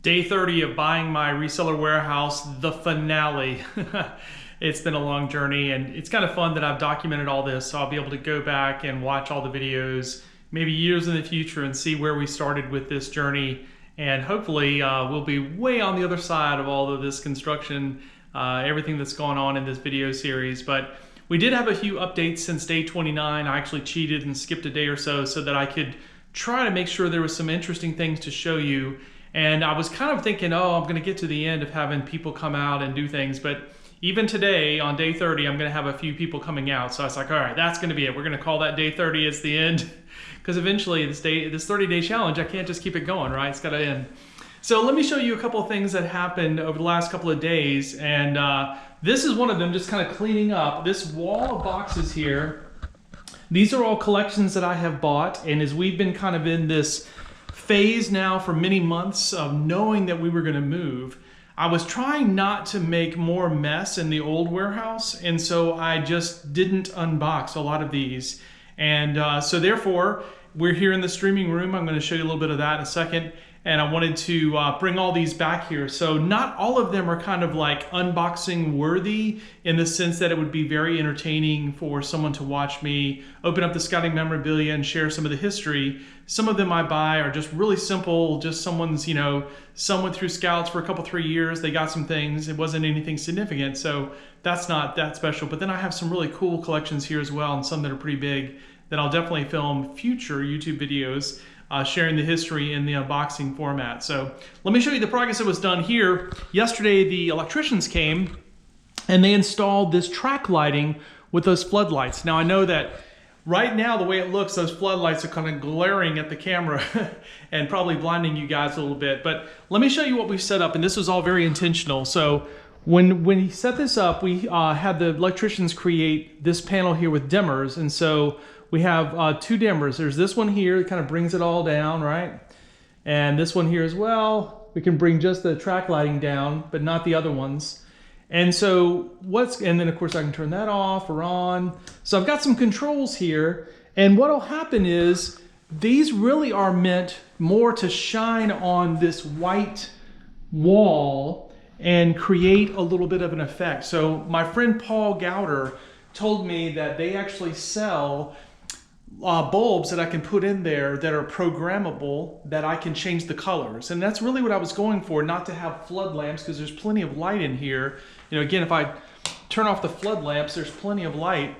Day 30 of buying my reseller warehouse, the finale. It's been a long journey, and it's kind of fun that I've documented all this, so I'll be able to go back and watch all the videos, maybe years in the future, and see where we started with this journey. And hopefully we'll be way on the other side of all of this construction, everything that's going on in this video series. But we did have a few updates since day 29. I actually cheated and skipped a day or so that I could try to make sure there was some interesting things to show you. And I was kind of thinking, oh, I'm going to get to the end of having people come out and do things. But even today, on day 30, I'm going to have a few people coming out. So I was like, all right, that's going to be it. We're going to call that day 30 as the end. Because eventually, this 30-day challenge, I can't just keep it going, right? It's got to end. So let me show you a couple of things that happened over the last couple of days. And this is one of them, just kind of cleaning up. This wall of boxes here, these are all collections that I have bought. And as we've been kind of in this phase now for many months of knowing that we were going to move, I was trying not to make more mess in the old warehouse, and so I just didn't unbox a lot of these. And so therefore, we're here in the streaming room. I'm going to show you a little bit of that in a second. And I wanted to bring all these back here. So not all of them are kind of like unboxing worthy in the sense that it would be very entertaining for someone to watch me open up the scouting memorabilia and share some of the history. Some of them I buy are just really simple, just someone's, someone through scouts for a couple, 3 years, they got some things, it wasn't anything significant, so that's not that special. But then I have some really cool collections here as well, and some that are pretty big that I'll definitely film future YouTube videos sharing the history in the unboxing format. So let me show you the progress that was done here. Yesterday, the electricians came and they installed this track lighting with those floodlights. Now I know that right now, the way it looks, those floodlights are kind of glaring at the camera and probably blinding you guys a little bit. But let me show you what we've set up, and this was all very intentional. So when he set this up, we had the electricians create this panel here with dimmers, and so we have 2 dimmers. There's this one here, it kind of brings it all down, right? And this one here as well. We can bring just the track lighting down, but not the other ones. And so and then of course I can turn that off or on. So I've got some controls here, and what'll happen is these really are meant more to shine on this white wall and create a little bit of an effect. So my friend Paul Gowder told me that they actually sell bulbs that I can put in there that are programmable, that I can change the colors. And that's really what I was going for, not to have flood lamps, because there's plenty of light in here. Again, if I turn off the flood lamps, there's plenty of light.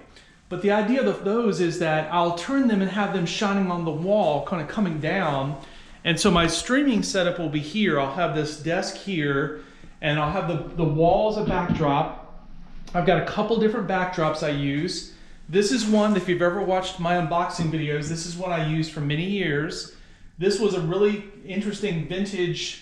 But the idea of those is that I'll turn them and have them shining on the wall, kind of coming down. And so my streaming setup will be here. I'll have this desk here, and I'll have the wall as a backdrop. I've got a couple different backdrops I use. This is one, if you've ever watched my unboxing videos, this is one I used for many years. This was a really interesting vintage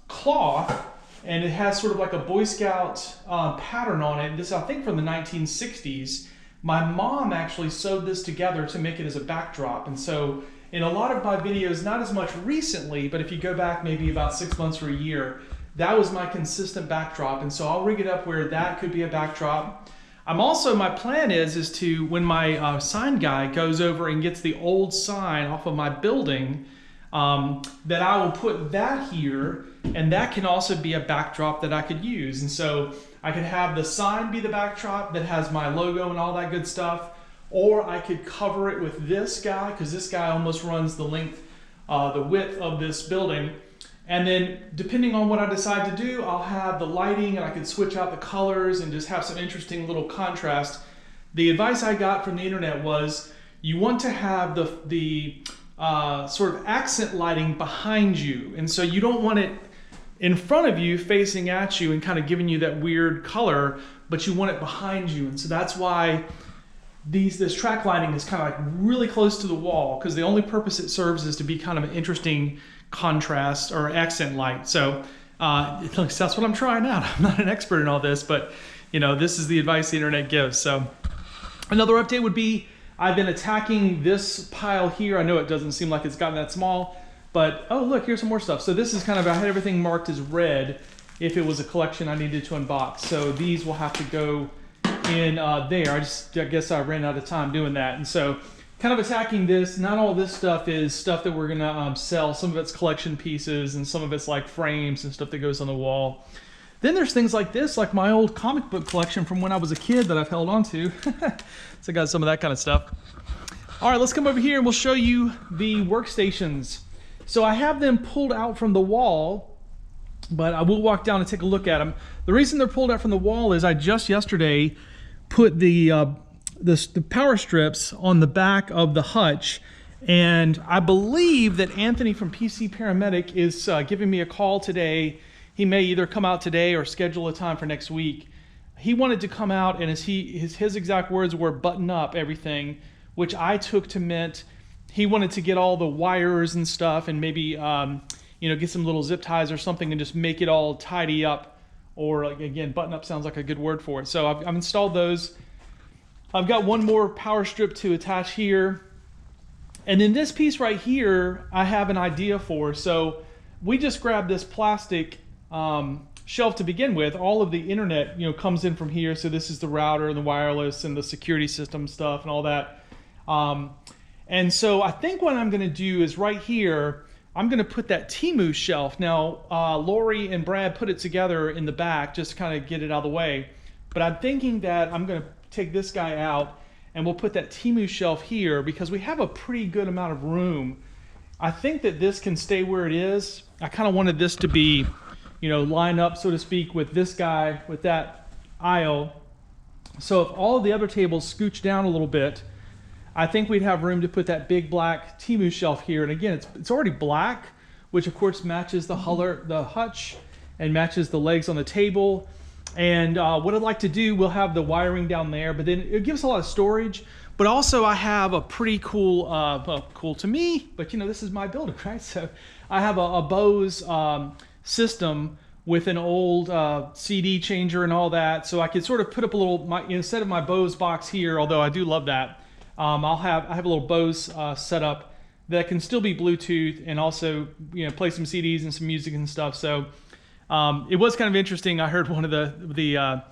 cloth, and it has sort of like a Boy Scout pattern on it. This, I think, from the 1960s. My mom actually sewed this together to make it as a backdrop. And so in a lot of my videos, not as much recently, but if you go back maybe about 6 months or a year, that was my consistent backdrop. And so I'll rig it up where that could be a backdrop. My plan is to, when my sign guy goes over and gets the old sign off of my building, that I will put that here, and that can also be a backdrop that I could use. And so I could have the sign be the backdrop that has my logo and all that good stuff, or I could cover it with this guy, because this guy almost runs the width of this building. And then depending on what I decide to do, I'll have the lighting, and I can switch out the colors and just have some interesting little contrast. The advice I got from the internet was you want to have the sort of accent lighting behind you. And so you don't want it in front of you facing at you and kind of giving you that weird color, but you want it behind you. And so that's why this track lighting is kind of like really close to the wall, because the only purpose it serves is to be kind of an interesting contrast or accent light. So that's what I'm trying out. I'm not an expert in all this, but this is the advice the internet gives. So another update would be I've been attacking this pile here. I know it doesn't seem like it's gotten that small, but oh look, here's some more stuff. So this is kind of, I had everything marked as red if it was a collection I needed to unbox. So these will have to go in there. I guess I ran out of time doing that. And so kind of attacking this. Not all this stuff is stuff that we're gonna sell. Some of it's collection pieces, and some of it's like frames and stuff that goes on the wall. Then there's things like this, like my old comic book collection from when I was a kid that I've held on to. So I got some of that kind of stuff. All right, let's come over here and we'll show you the workstations. So I have them pulled out from the wall, but I will walk down and take a look at them. The reason they're pulled out from the wall is I just yesterday put the power strips on the back of the hutch, and I believe that Anthony from PC Paramedic is giving me a call today. He may either come out today or schedule a time for next week. He wanted to come out, and his exact words were button up everything, which I took to meant he wanted to get all the wires and stuff and maybe you know, get some little zip ties or something and just make it all tidy up, or like, again, button up sounds like a good word for it. So I've installed those. I've got one more power strip to attach here. And then this piece right here, I have an idea for. So we just grabbed this plastic shelf to begin with. All of the internet, you know, comes in from here. So this is the router and the wireless and the security system stuff and all that. And so I think what I'm gonna do is right here, I'm gonna put that Temu shelf. Now, Lori and Brad put it together in the back just to kind of get it out of the way. But I'm thinking that I'm gonna take this guy out and we'll put that Temu shelf here because we have a pretty good amount of room. I think that this can stay where it is. I kind of wanted this to be, you know, line up, so to speak, with this guy, with that aisle. So if all of the other tables scooch down a little bit, I think we'd have room to put that big black Temu shelf here. And again, it's already black, which of course matches the hutch and matches the legs on the table. And what I'd like to do, we'll have the wiring down there, but then it gives a lot of storage. But also I have a pretty cool, well, cool to me, but you know, this is my building, right? So I have a Bose system with an old CD changer and all that. So I could sort of put up a little, instead of my Bose box here, although I do love that, I have a little Bose setup that can still be Bluetooth and also, you know, play some CDs and some music and stuff. So it was kind of interesting. I heard one of the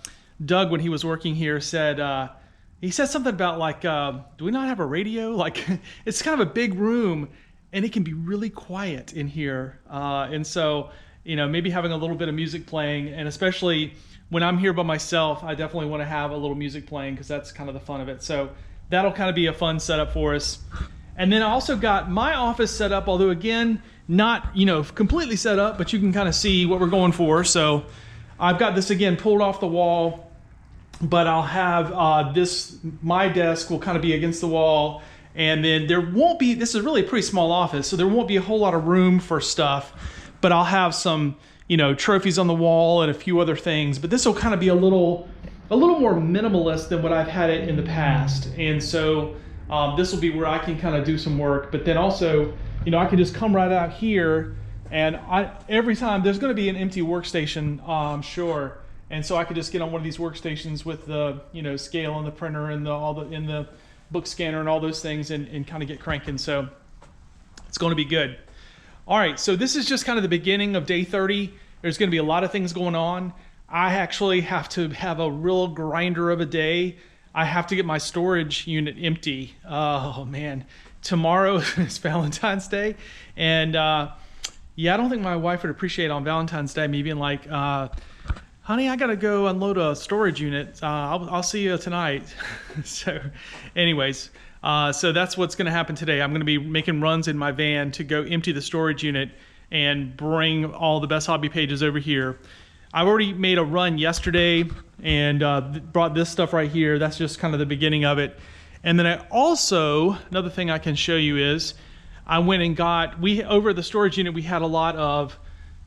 Doug, when he was working here, said, he said something about like, do we not have a radio? Like, it's kind of a big room and it can be really quiet in here. And so, you know, maybe having a little bit of music playing, and especially when I'm here by myself, I definitely want to have a little music playing because that's kind of the fun of it. So that'll kind of be a fun setup for us. And then I also got my office set up, although again, not, you know, completely set up, but you can kind of see what we're going for. So I've got this again pulled off the wall, but I'll have my desk will kind of be against the wall, and then there won't be, this is really a pretty small office, so there won't be a whole lot of room for stuff, but I'll have some, you know, trophies on the wall and a few other things, but this will kind of be a little more minimalist than what I've had it in the past. And so this will be where I can kind of do some work, but then also, you know, I can just come right out here, and every time there's going to be an empty workstation, I'm sure. And so I could just get on one of these workstations with the, you know, scale and the printer and the book scanner and all those things, and kind of get cranking. So it's going to be good. All right, so this is just kind of the beginning of day 30. There's going to be a lot of things going on. I actually have to have a real grinder of a day. I have to get my storage unit empty. Oh man, tomorrow is Valentine's Day, and yeah, I don't think my wife would appreciate on Valentine's Day me being like, honey, I gotta go unload a storage unit. I'll see you tonight. So anyways, so that's what's gonna happen today. I'm gonna be making runs in my van to go empty the storage unit and bring all the best hobby pages over here. I've already made a run yesterday and brought this stuff right here. That's just kind of the beginning of it. And then I also, another thing I can show you is, I went and got, over at the storage unit, we had a lot of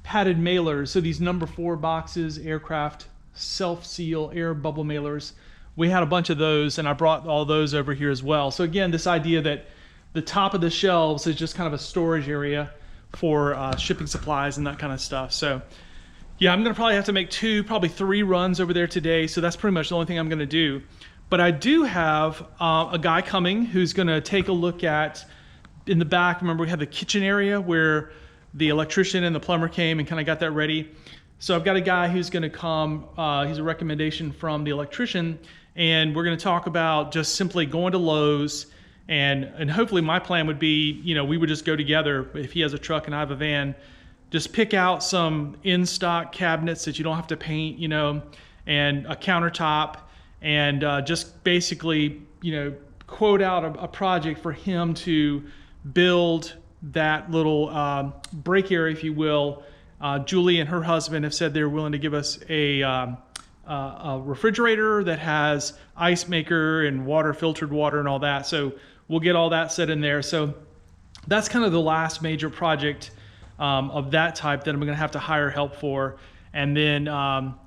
padded mailers. So these number 4 boxes, aircraft, self-seal, air bubble mailers. We had a bunch of those, and I brought all those over here as well. So again, this idea that the top of the shelves is just kind of a storage area for shipping supplies and that kind of stuff. So yeah, I'm gonna probably have to make probably 3 runs over there today. So that's pretty much the only thing I'm gonna do. But I do have a guy coming who's gonna take a look at, in the back, remember we had the kitchen area where the electrician and the plumber came and kind of got that ready. So I've got a guy who's gonna come, he's a recommendation from the electrician, and we're gonna talk about just simply going to Lowe's And hopefully my plan would be, you know, we would just go together if he has a truck and I have a van, just pick out some in-stock cabinets that you don't have to paint, you know, and a countertop, and just basically, you know, quote out a project for him to build that little break area, if you will. Julie and her husband have said they're willing to give us a refrigerator that has ice maker and water, filtered water and all that. So we'll get all that set in there. So that's kind of the last major project of that type that I'm going to have to hire help for. And then,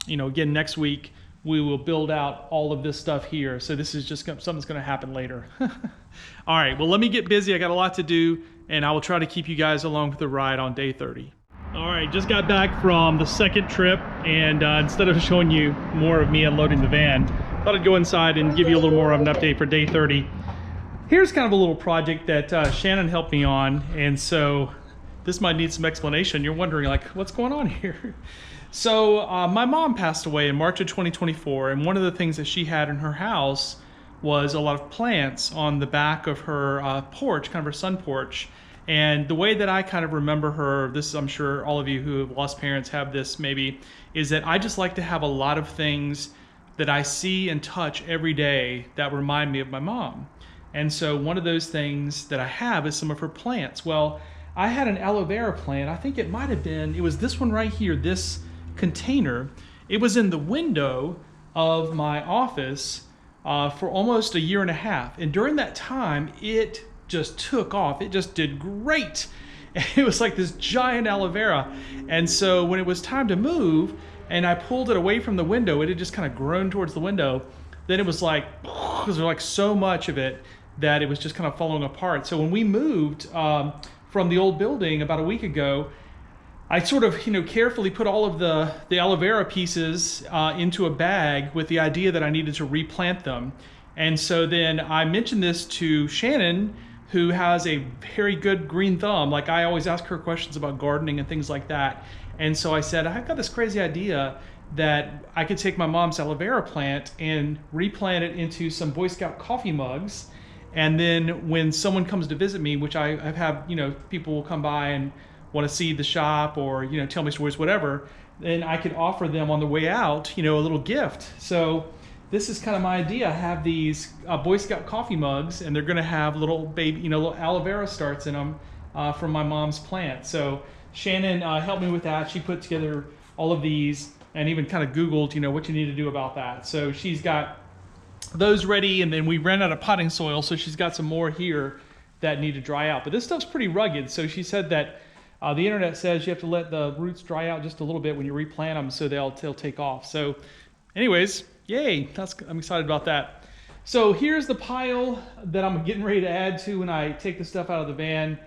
you know, again, next week, we will build out all of this stuff here. So this is just something that's going to happen later. All right, well, let me get busy. I got a lot to do, and I will try to keep you guys along for the ride on day 30. All right, just got back from the second trip, and instead of showing you more of me unloading the van, thought I'd go inside and give you a little more of an update for day 30. Here's kind of a little project that Shannon helped me on, and so this might need some explanation. You're wondering, like, what's going on here? So my mom passed away in March of 2024, and one of the things that she had in her house was a lot of plants on the back of her porch, kind of her sun porch. And the way that I kind of remember her, this is, I'm sure all of you who have lost parents have this maybe, is that I just like to have a lot of things that I see and touch every day that remind me of my mom. And so one of those things that I have is some of her plants. Well, I had an aloe vera plant. I think it might have been, it was this one right here, this container. It was in the window of my office for almost a year and a half. And during that time, it just took off. It just did great. It was like this giant aloe vera. And so when it was time to move and I pulled it away from the window, it had just kind of grown towards the window. Then it was like, because there's like so much of it that it was just kind of falling apart. So when we moved from the old building about a week ago, I sort of, you know, carefully put all of the aloe vera pieces into a bag with the idea that I needed to replant them. And so then I mentioned this to Shannon, who has a very good green thumb. Like, I always ask her questions about gardening and things like that. And so I said, I've got this crazy idea that I could take my mom's aloe vera plant and replant it into some Boy Scout coffee mugs. And then when someone comes to visit me, which I've had, you know, people will come by and want to see the shop or, you know, tell me stories, whatever, then I could offer them on the way out, you know, a little gift. So this is kind of my idea. I have these Boy Scout coffee mugs, and they're going to have little baby, you know, little aloe vera starts in them from my mom's plant. So Shannon helped me with that. She put together all of these and even kind of Googled, you know, what you need to do about that. So she's got those ready, and then we ran out of potting soil, so she's got some more here that need to dry out. But this stuff's pretty rugged, so she said that the internet says you have to let the roots dry out just a little bit when you replant them so they'll take off. So anyways, yay, I'm excited about that. So here's the pile that I'm getting ready to add to when I take the stuff out of the van.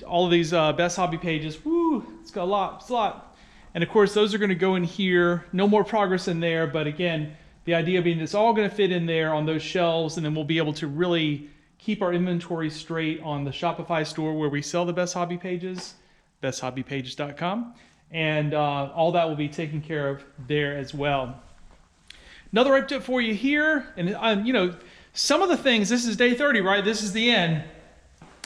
All of these best hobby pages, woo, it's got a lot, it's a lot. And of course, those are gonna go in here. No more progress in there, but again, the idea being it's all gonna fit in there on those shelves, and then we'll be able to really keep our inventory straight on the Shopify store where we sell the best hobby pages, besthobbypages.com, and all that will be taken care of there as well. Another update for you here, and you know, some of the things, this is day 30, right? This is the end.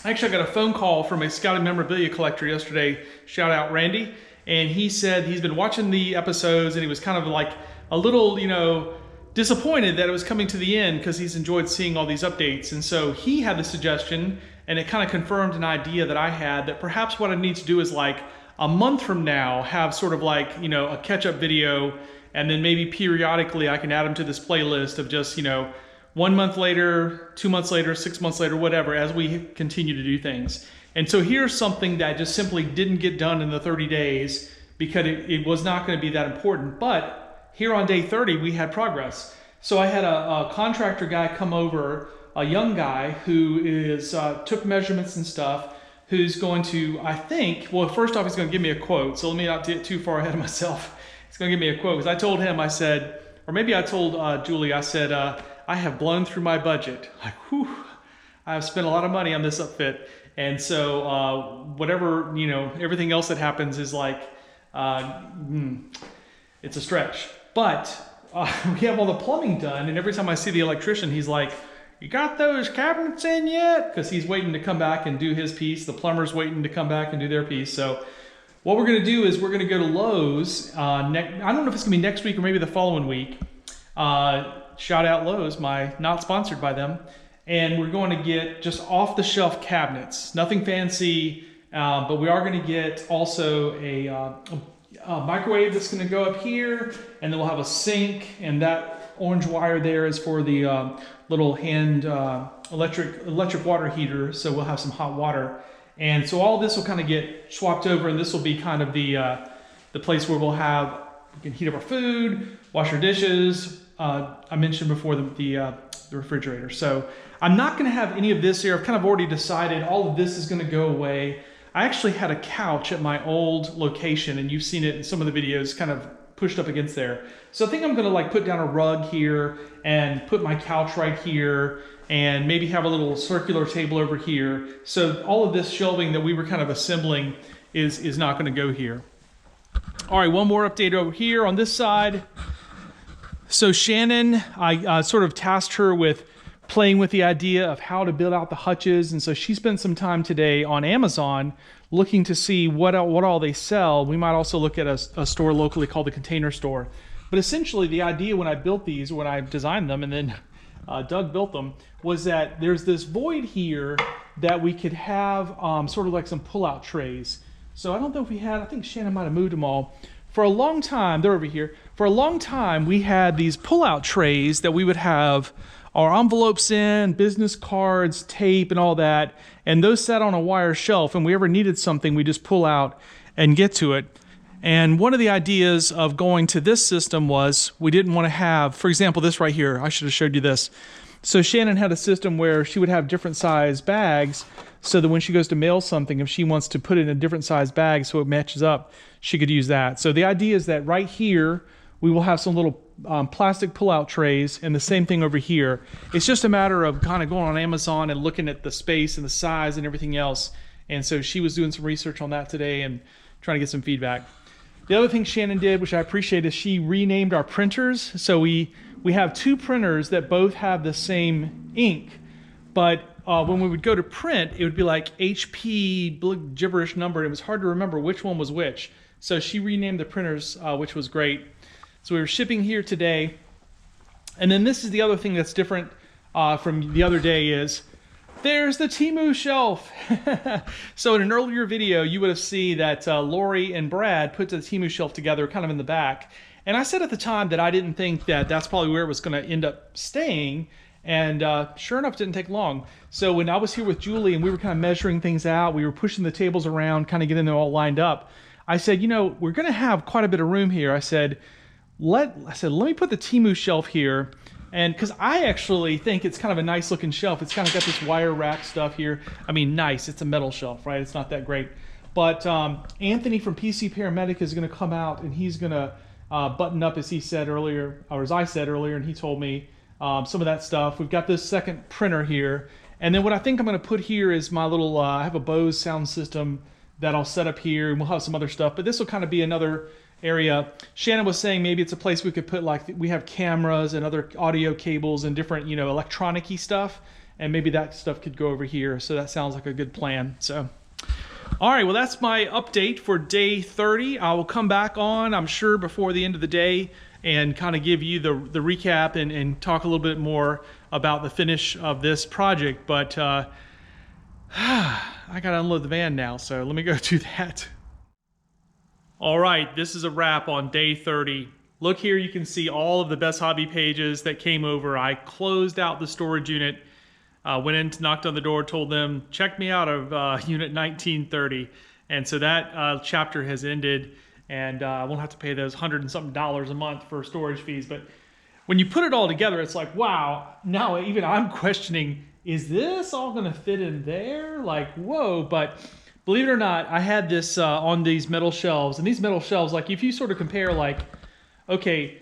Actually, I got a phone call from a Scouting memorabilia collector yesterday, shout out Randy, and he said he's been watching the episodes and he was kind of like a little, you know, disappointed that it was coming to the end because he's enjoyed seeing all these updates. And so he had the suggestion, and it kind of confirmed an idea that I had, that perhaps what I need to do is like a month from now have sort of like, you know, a catch-up video, and then maybe periodically I can add them to this playlist of just, you know, 1 month later, 2 months later, 6 months later, whatever, as we continue to do things. And so here's something that just simply didn't get done in the 30 days because it was not going to be that important. But here on day 30, we had progress. So I had a contractor guy come over, a young guy who is took measurements and stuff, who's going to, I think, well, first off, he's going to give me a quote. So let me not get too far ahead of myself. He's going to give me a quote, because I told him, I said, or maybe I told Julie, I said, I have blown through my budget. Like, whew, I've spent a lot of money on this upfit. And so whatever, you know, everything else that happens is like, it's a stretch. But we have all the plumbing done, and every time I see the electrician, he's like, you got those cabinets in yet? Because he's waiting to come back and do his piece. The plumber's waiting to come back and do their piece. So what we're gonna do is we're gonna go to Lowe's. I don't know if it's gonna be next week or maybe the following week. Shout out Lowe's, not sponsored by them. And we're going to get just off the shelf cabinets, nothing fancy, but we are gonna get also a microwave that's gonna go up here, and then we'll have a sink, and that orange wire there is for the little hand electric water heater, so we'll have some hot water. And so all this will kind of get swapped over, and this will be kind of the place where we can heat up our food, wash our dishes. I mentioned before the refrigerator. So I'm not gonna have any of this here. I've kind of already decided all of this is gonna go away. I actually had a couch at my old location, and you've seen it in some of the videos kind of pushed up against there. So I think I'm gonna like put down a rug here and put my couch right here, and maybe have a little circular table over here. So all of this shelving that we were kind of assembling is not gonna go here. All right, one more update over here on this side. So Shannon, I sort of tasked her with playing with the idea of how to build out the hutches, and so she spent some time today on Amazon looking to see what all they sell. We might also look at a store locally called the Container Store. But essentially the idea when I built these, when I designed them and then Doug built them, was that there's this void here that we could have sort of like some pull-out trays. So I don't know if we had, I think Shannon might have moved them all. For a long time, they're over here. For a long time, we had these pull-out trays that we would have our envelopes in, business cards, tape, and all that. And those sat on a wire shelf, and we ever needed something, we just pull out and get to it. And one of the ideas of going to this system was we didn't want to have, for example, this right here. I should have showed you this. So Shannon had a system where she would have different size bags so that when she goes to mail something, if she wants to put it in a different size bag so it matches up, she could use that. So the idea is that right here, we will have some little plastic pull-out trays, and the same thing over here. It's just a matter of kind of going on Amazon and looking at the space and the size and everything else. And so she was doing some research on that today and trying to get some feedback. The other thing Shannon did, which I appreciate, is she renamed our printers. So we have two printers that both have the same ink, but when we would go to print, it would be like HP gibberish number. It was hard to remember which one was which. So she renamed the printers, which was great. So we were shipping here today. And then this is the other thing that's different from the other day is there's the Temu shelf. So in an earlier video, you would have seen that Lori and Brad put the Temu shelf together kind of in the back. And I said at the time that I didn't think that that's probably where it was going to end up staying. And sure enough, it didn't take long. So when I was here with Julie and we were kind of measuring things out, we were pushing the tables around, kind of getting them all lined up. I said, you know, we're going to have quite a bit of room here. I said, let me put the Temu shelf here. And because I actually think it's kind of a nice looking shelf. It's kind of got this wire rack stuff here. I mean, nice. It's a metal shelf, right? It's not that great. But Anthony from PC Paramedic is going to come out and he's going to button up, as he said earlier, or as I said earlier, and he told me some of that stuff. We've got this second printer here. And then what I think I'm going to put here is my little, I have a Bose sound system that I'll set up here, and we'll have some other stuff. But this will kind of be another area. Shannon was saying maybe it's a place we could put, like, we have cameras and other audio cables and different, you know, electronic-y stuff, and maybe that stuff could go over here. So that sounds like a good plan. So all right, well, that's my update for day 30. I will come back on, I'm sure, before the end of the day and kind of give you the recap and talk a little bit more about the finish of this project. But I gotta unload the van now, so let me go do that. All right, this is a wrap on day 30. Look here, you can see all of the Best Hobby pages that came over. I closed out the storage unit, went in, knocked on the door, told them, check me out of unit 1930. And so that chapter has ended, and I won't have to pay those $100 and something a month for storage fees. But when you put it all together, it's like, wow, now even I'm questioning, is this all gonna fit in there? Like, whoa. But believe it or not, I had this on these metal shelves, and these metal shelves, like if you sort of compare, like, okay,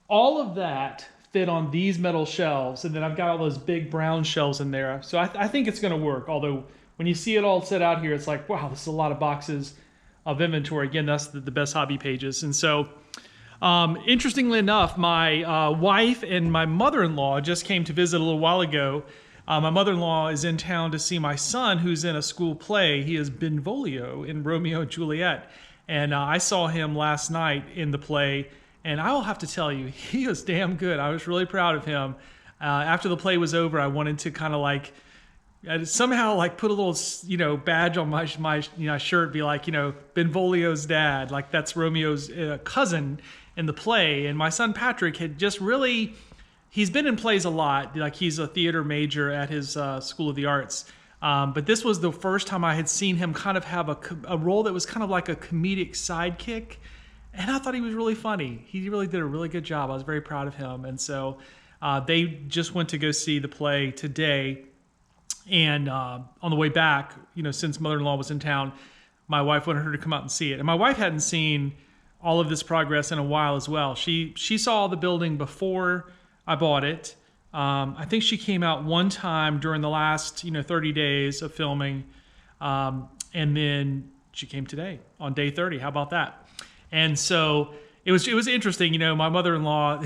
all of that fit on these metal shelves, and then I've got all those big brown shelves in there. So I think it's gonna work, although when you see it all set out here, it's like, wow, this is a lot of boxes of inventory. Again, that's the Best Hobby pages. And so Interestingly enough, my wife and my mother-in-law just came to visit a little while ago. My mother-in-law is in town to see my son, who's in a school play. He is Benvolio in Romeo and Juliet. And I saw him last night in the play, and I will have to tell you, he was damn good. I was really proud of him. After the play was over, I wanted to kind of like somehow like put a little badge on my shirt, be like Benvolio's dad, like that's Romeo's cousin in the play. And my son Patrick had just really, he's been in plays a lot, like he's a theater major at his School of the Arts. But this was the first time I had seen him kind of have a role that was kind of like a comedic sidekick. And I thought he was really funny. He really did a really good job. I was very proud of him. And so they just went to go see the play today. And on the way back, since mother-in-law was in town, my wife wanted her to come out and see it. And my wife hadn't seen all of this progress in a while as well. She saw the building before I bought it. I think she came out one time during the last 30 days of filming, and then she came today on day 30. How about that? And so it was interesting. My mother-in-law,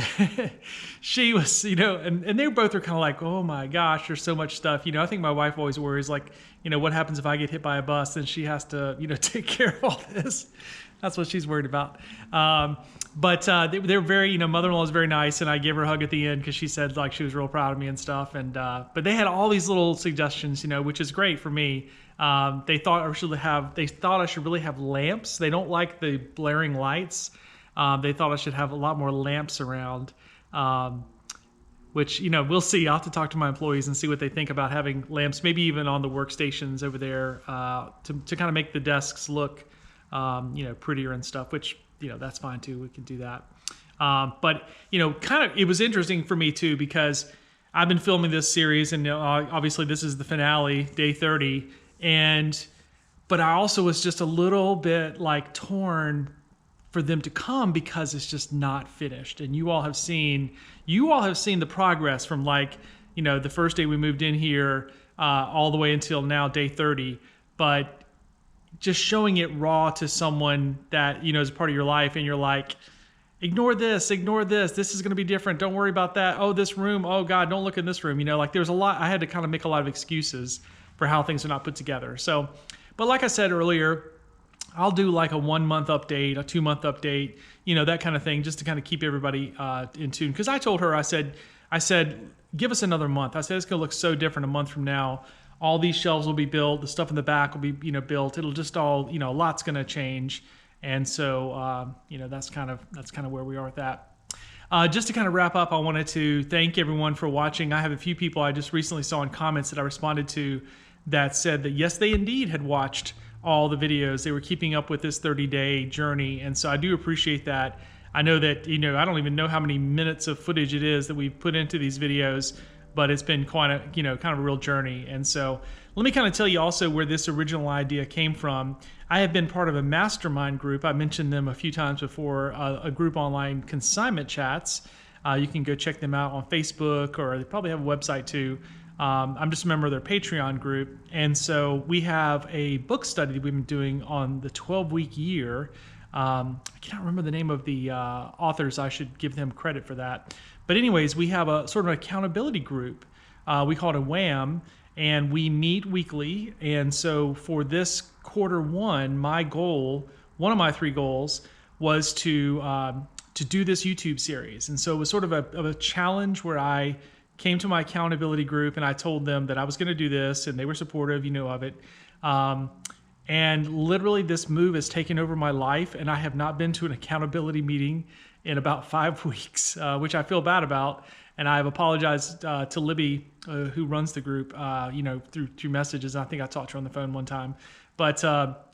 she was, and they both are kind of like, oh my gosh, there's so much stuff. I think my wife always worries, like, what happens if I get hit by a bus and she has to, take care of all this. That's what she's worried about. But they're very, mother-in-law is very nice, and I gave her a hug at the end because she said like she was real proud of me and stuff. And but they had all these little suggestions, which is great for me. They thought I should really have lamps. They don't like the blaring lights. They thought I should have a lot more lamps around, which, we'll see. I'll have to talk to my employees and see what they think about having lamps, maybe even on the workstations over there to kind of make the desks look, prettier and stuff, which, that's fine too. We can do that. But, it was interesting for me too, because I've been filming this series and obviously this is the finale, day 30. But I also was just a little bit like torn for them to come because it's just not finished. And you all have seen the progress from like, the first day we moved in here all the way until now, day 30. But just showing it raw to someone that, is part of your life, and you're like, ignore this, this is going to be different. Don't worry about that. Oh, this room. Oh God, don't look in this room. Like there's a lot, I had to kind of make a lot of excuses for how things are not put together. So, but like I said earlier, I'll do like a 1 month update, a 2 month update, that kind of thing, just to kind of keep everybody in tune. Because I told her, I said, give us another month. I said, it's going to look so different a month from now. All these shelves will be built. The stuff in the back will be, built. It'll just all, a lot's going to change. And so, that's kind of where we are with that. Just to kind of wrap up, I wanted to thank everyone for watching. I have a few people I just recently saw in comments that I responded to that said that yes, they indeed had watched all the videos. They were keeping up with this 30-day journey. And so I do appreciate that. I know that, I don't even know how many minutes of footage it is that we've put into these videos, but it's been quite a, kind of a real journey. And so let me kind of tell you also where this original idea came from. I have been part of a mastermind group. I mentioned them a few times before, a group online, Consignment Chats. You can go check them out on Facebook, or they probably have a website too. I'm just a member of their Patreon group. And so we have a book study that we've been doing on the 12-week year. I can't remember the name of the authors. I should give them credit for that. But anyways, we have a sort of an accountability group. We call it a WHAM, and we meet weekly. And so for this quarter one, my goal, one of my 3 goals, was to do this YouTube series. And so it was sort of a challenge where I came to my accountability group and I told them that I was going to do this, and they were supportive, of it. And literally this move has taken over my life, and I have not been to an accountability meeting in about 5 weeks, which I feel bad about. And I have apologized to Libby, who runs the group, through messages. I think I talked to her on the phone one time. But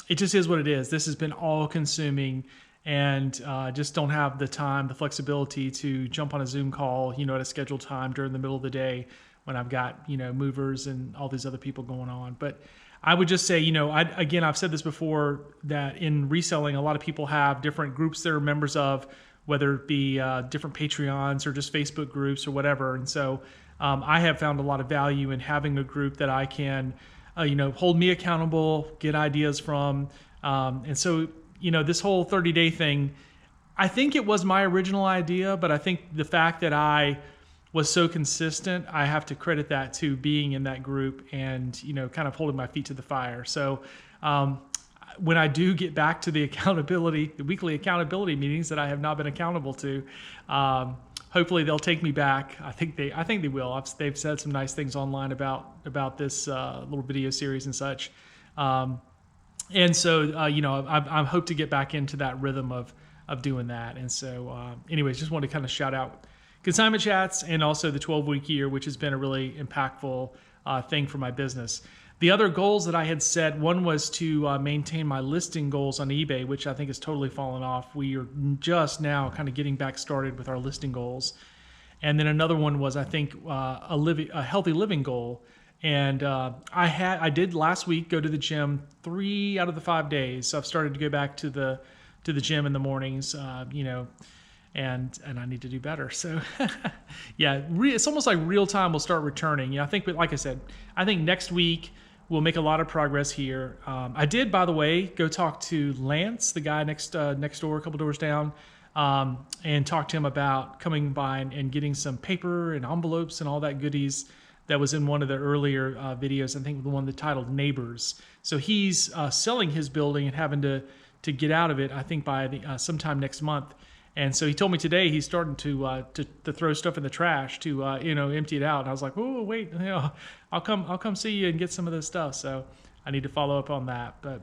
it just is what it is. This has been all-consuming, and just don't have the time, the flexibility to jump on a Zoom call, at a scheduled time during the middle of the day when I've got, movers and all these other people going on. But I would just say, I've said this before, that in reselling, a lot of people have different groups they're members of, whether it be different Patreons or just Facebook groups or whatever. And so I have found a lot of value in having a group that I can, hold me accountable, get ideas from. And so, this whole 30-day thing, I think it was my original idea, but I think the fact that I was so consistent, I have to credit that to being in that group and, you know, kind of holding my feet to the fire. So when I do get back to the accountability, the weekly accountability meetings that I have not been accountable to, hopefully they'll take me back. I think they will. They've said some nice things online about this little video series and such. And so, you know, I hope to get back into that rhythm of doing that. And so, anyways, just wanted to kind of shout out Consignment Chats and also the 12-week year, which has been a really impactful thing for my business. The other goals that I had set, one was to maintain my listing goals on eBay, which I think has totally fallen off. We are just now kind of getting back started with our listing goals. And then another one was, I think, a healthy living goal. And I did last week go to the gym 3 out of the 5 days. So I've started to go back to the gym in the mornings, you know, and I need to do better. So yeah, it's almost like real time will start returning. I think, like I said, I think next week we'll make a lot of progress here. I did, by the way, go talk to Lance, the guy next door, a couple doors down, and talk to him about coming by and getting some paper and envelopes and all that goodies that was in one of the earlier videos. I think the one that titled Neighbors. So he's selling his building and having to get out of it, I think by sometime next month. And so he told me today he's starting to throw stuff in the trash to you know, empty it out. And I was like, oh wait, you know, I'll come see you and get some of this stuff. So I need to follow up on that. But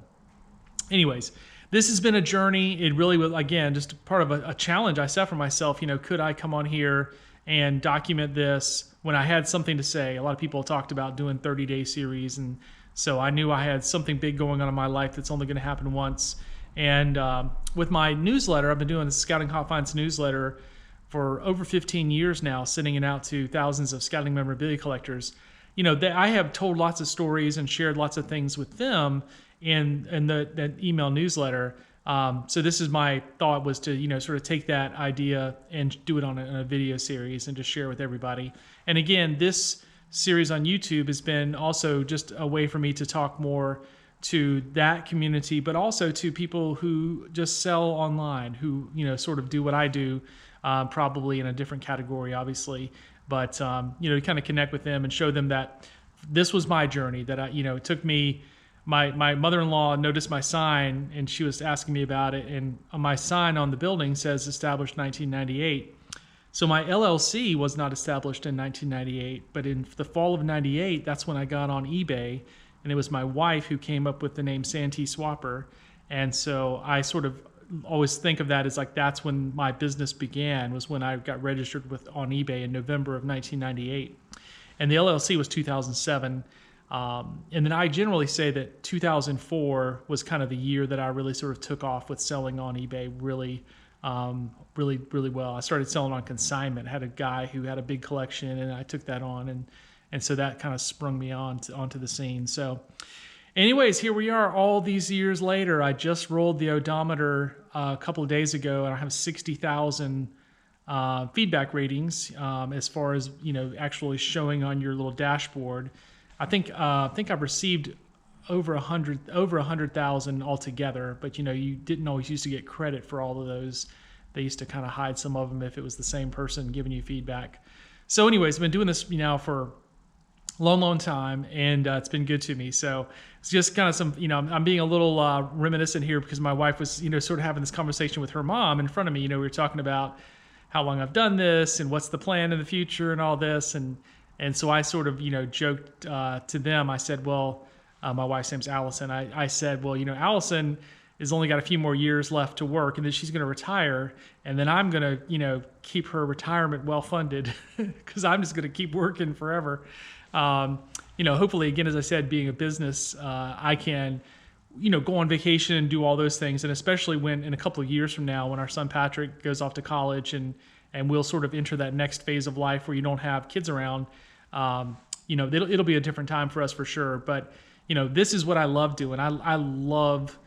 anyways, this has been a journey. It really was, again, just part of a challenge I set for myself. You know, could I come on here and document this when I had something to say? A lot of people talked about doing 30-day series, and so I knew I had something big going on in my life that's only going to happen once. And with my newsletter, I've been doing the Scouting Hot Finds newsletter for over 15 years now, sending it out to thousands of scouting memorabilia collectors. You know, I have told lots of stories and shared lots of things with them in that email newsletter. So this is my thought, was to, you know, sort of take that idea and do it on a video series and just share with everybody. And again, this series on YouTube has been also just a way for me to talk more to that community, but also to people who just sell online, who, you know, sort of do what I do, probably in a different category, obviously, but, you know, to kind of connect with them and show them that this was my journey, that you know, it took me, my mother-in-law noticed my sign and she was asking me about it. And my sign on the building says established 1998. So my LLC was not established in 1998, but in the fall of 98, that's when I got on eBay. And it was my wife who came up with the name SanteeSwapper. And so I sort of always think of that as like, that's when my business began, was when I got registered on eBay in November of 1998. And the LLC was 2007. And then I generally say that 2004 was kind of the year that I really sort of took off with selling on eBay really well. I started selling on consignment. I had a guy who had a big collection, and I took that on, and so that kind of sprung me onto the scene. So anyways, here we are all these years later. I just rolled the odometer a couple of days ago, and I have 60,000 feedback ratings as far as, you know, actually showing on your little dashboard. I think I've received over 100,000 altogether, but you know, you didn't always used to get credit for all of those. They used to kind of hide some of them if it was the same person giving you feedback. So anyways, I've been doing this now for a long time, and it's been good to me. So it's just kind of some, you know, I'm being a little reminiscent here because my wife was, you know, sort of having this conversation with her mom in front of me. You know, we were talking about how long I've done this and what's the plan in the future and all this. And so I sort of, you know, joked to them. I said, well, my wife's name's Allison. I said, well, you know, Allison has only got a few more years left to work, and then she's going to retire. And then I'm going to, you know, keep her retirement well-funded because I'm just going to keep working forever. You know, hopefully, again, as I said, being a business, I can, you know, go on vacation and do all those things. And especially when in a couple of years from now, when our son Patrick goes off to college and we'll sort of enter that next phase of life where you don't have kids around, you know, it'll be a different time for us for sure. But, you know, this is what I love doing. I love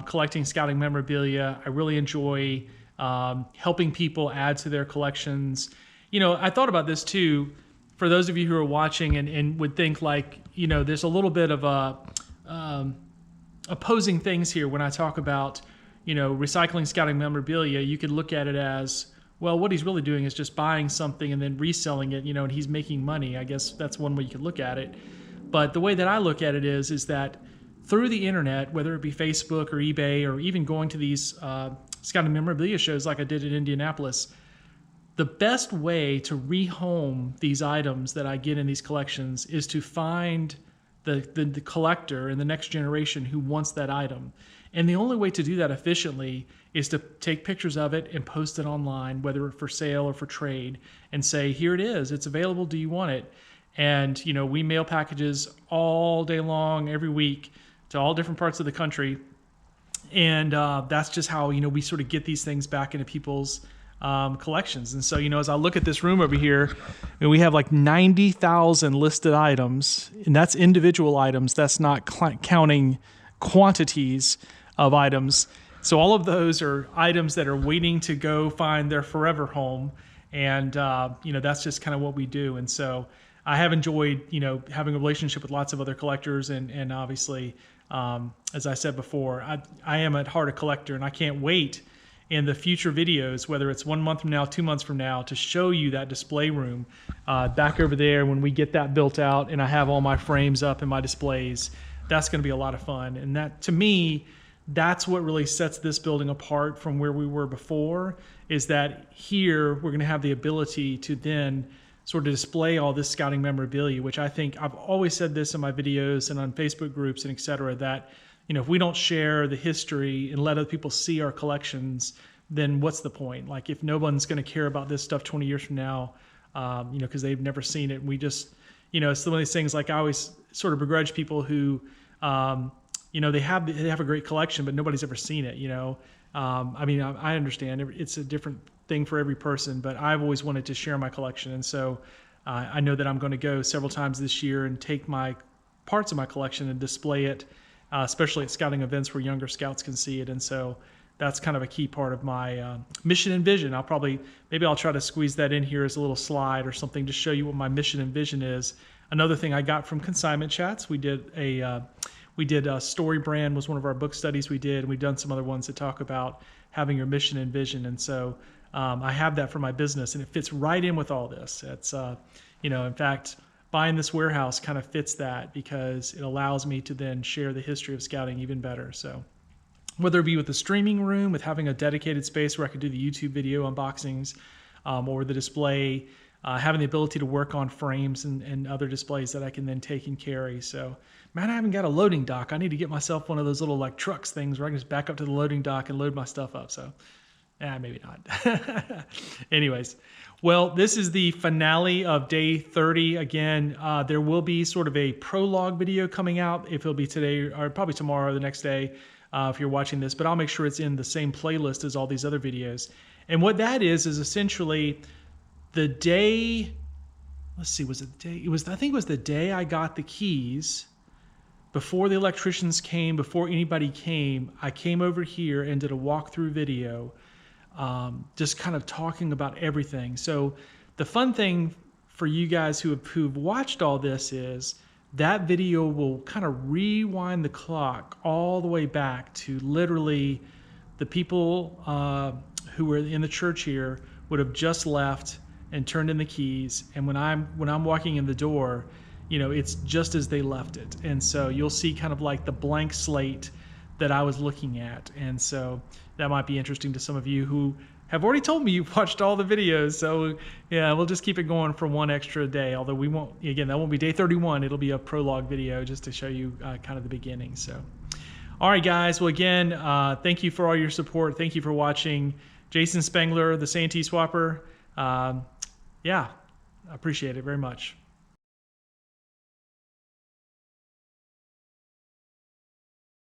collecting scouting memorabilia. I really enjoy helping people add to their collections. You know, I thought about this too. For those of you who are watching and would think like, you know, there's a little bit of opposing things here when I talk about recycling scouting memorabilia, you could look at it as, well, what he's really doing is just buying something and then reselling it, and he's making money. I guess that's one way you could look at it. But the way that I look at it is that through the internet, whether it be Facebook or eBay or even going to these scouting memorabilia shows like I did in Indianapolis, the best way to rehome these items that I get in these collections is to find the collector and the next generation who wants that item. And the only way to do that efficiently is to take pictures of it and post it online, whether for sale or for trade, and say, here it is, it's available, do you want it? And we mail packages all day long, every week, to all different parts of the country. And that's just how we sort of get these things back into people's collections. And so, as I look at this room over here, we have like 90,000 listed items, and that's individual items. That's not counting quantities of items. So all of those are items that are waiting to go find their forever home. And, that's just kind of what we do. And so I have enjoyed, having a relationship with lots of other collectors. And obviously, as I said before, I am at heart a collector, and I can't wait in the future videos, whether it's 1 month from now, 2 months from now, to show you that display room back over there when we get that built out and I have all my frames up and my displays. That's going to be a lot of fun. And that, to me, that's what really sets this building apart from where we were before, is that here we're going to have the ability to then sort of display all this scouting memorabilia, which I think I've always said this in my videos and on Facebook groups and et cetera, that if we don't share the history and let other people see our collections, then what's the point? Like, if no one's going to care about this stuff 20 years from now, because they've never seen it, we just, it's one of these things. Like, I always sort of begrudge people who, they have a great collection, but nobody's ever seen it. I understand it's a different thing for every person, but I've always wanted to share my collection, and so I know that I'm going to go several times this year and take my parts of my collection and display it. Especially at scouting events where younger scouts can see it. And so that's kind of a key part of my mission and vision. Maybe I'll try to squeeze that in here as a little slide or something to show you what my mission and vision is. Another thing I got from consignment chats, we did a Story Brand was one of our book studies we did, and we've done some other ones that talk about having your mission and vision. And so I have that for my business, and it fits right in with all this. It's, in fact, buying this warehouse kind of fits that, because it allows me to then share the history of scouting even better. So whether it be with the streaming room, with having a dedicated space where I could do the YouTube video unboxings, or the display, having the ability to work on frames and other displays that I can then take and carry. So, man, I haven't got a loading dock. I need to get myself one of those little like trucks things where I can just back up to the loading dock and load my stuff up. So maybe not. Anyways, well, this is the finale of day 30. Again, there will be sort of a prologue video coming out. If it'll be today or probably tomorrow or the next day, if you're watching this, but I'll make sure it's in the same playlist as all these other videos. And what that is essentially the day, let's see, was it the day? I think it was the day I got the keys. Before the electricians came, before anybody came, I came over here and did a walkthrough video, just kind of talking about everything. So the fun thing for you guys who've watched all this is that video will kind of rewind the clock all the way back to literally the people who were in the church here would have just left and turned in the keys. And when I'm walking in the door, it's just as they left it. And so you'll see kind of like the blank slate that I was looking at. And so that might be interesting to some of you who have already told me you've watched all the videos. So yeah, we'll just keep it going for one extra day. Although we won't, again, that won't be day 31. It'll be a prologue video just to show you kind of the beginning. So, all right, guys. Well, again, thank you for all your support. Thank you for watching. Jason Spengler, the SanteeSwapper. Yeah, I appreciate it very much.